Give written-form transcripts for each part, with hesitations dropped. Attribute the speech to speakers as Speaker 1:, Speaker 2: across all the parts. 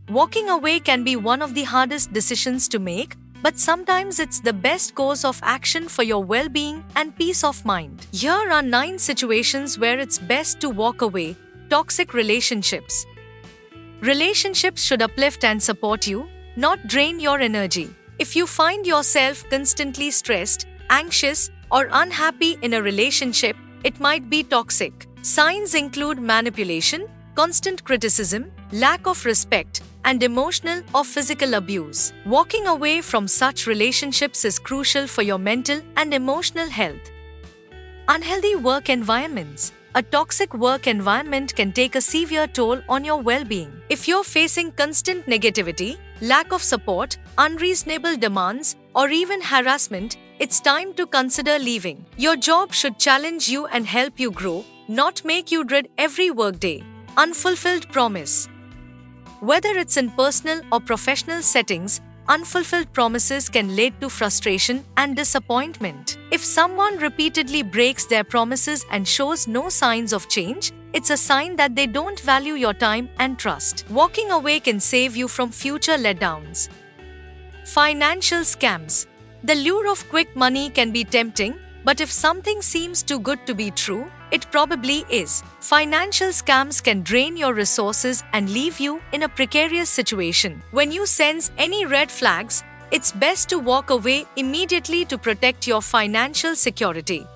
Speaker 1: Walking away can be one of the hardest decisions to make, but sometimes it's the best course of action for your well-being and peace of mind. Here are 9 situations where it's best to walk away. Toxic relationships. Relationships should uplift and support you, not drain your energy. If you find yourself constantly stressed, anxious, or unhappy in a relationship, it might be toxic. Signs include manipulation, constant criticism, lack of respect, and emotional or physical abuse. Walking away from such relationships is crucial for your mental and emotional health. Unhealthy work environments. A toxic work environment can take a severe toll on your well-being. If you're facing constant negativity, lack of support, unreasonable demands, or even harassment, it's time to consider leaving. Your job should challenge you and help you grow, not make you dread every workday. Unfulfilled promise. Whether it's in personal or professional settings, unfulfilled promises can lead to frustration and disappointment. If someone repeatedly breaks their promises and shows no signs of change, it's a sign that they don't value your time and trust. Walking away can save you from future letdowns. Financial scams. The lure of quick money can be tempting, but if something seems too good to be true, it probably is. Financial scams can drain your resources and leave you in a precarious situation. When you sense any red flags, it's best to walk away immediately to protect your financial security.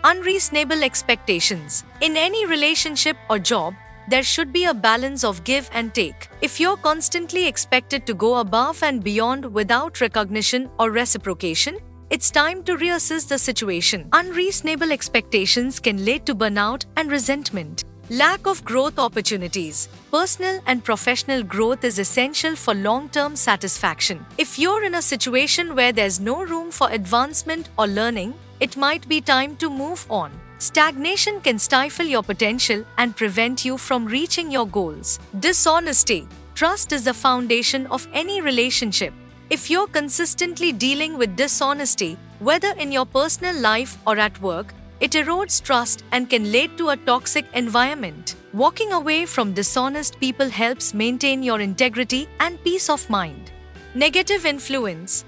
Speaker 1: Unreasonable expectations. In any relationship or job, there should be a balance of give and take. If you're constantly expected to go above and beyond without recognition or reciprocation, it's time to reassess the situation. Unreasonable expectations can lead to burnout and resentment. Lack of growth opportunities. Personal and professional growth is essential for long-term satisfaction. If you're in a situation where there's no room for advancement or learning, it might be time to move on. Stagnation can stifle your potential and prevent you from reaching your goals. Dishonesty. Trust is the foundation of any relationship. If you're consistently dealing with dishonesty, whether in your personal life or at work, it erodes trust and can lead to a toxic environment. Walking away from dishonest people helps maintain your integrity and peace of mind. Negative influence.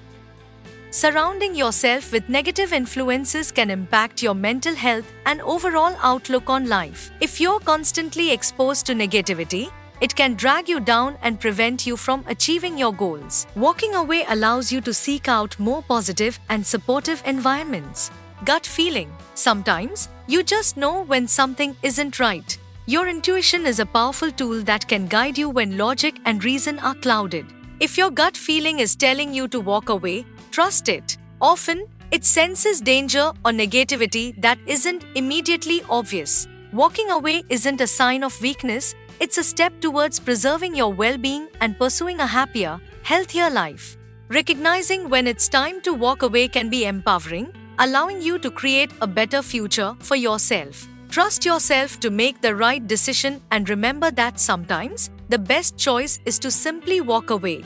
Speaker 1: Surrounding yourself with negative influences can impact your mental health and overall outlook on life. If you're constantly exposed to negativity, it can drag you down and prevent you from achieving your goals. Walking away allows you to seek out more positive and supportive environments. Gut feeling. Sometimes, you just know when something isn't right. Your intuition is a powerful tool that can guide you when logic and reason are clouded. If your gut feeling is telling you to walk away, trust it. Often, it senses danger or negativity that isn't immediately obvious. Walking away isn't a sign of weakness. It's a step towards preserving your well-being and pursuing a happier, healthier life. Recognizing when it's time to walk away can be empowering, allowing you to create a better future for yourself. Trust yourself to make the right decision and remember that sometimes the best choice is to simply walk away.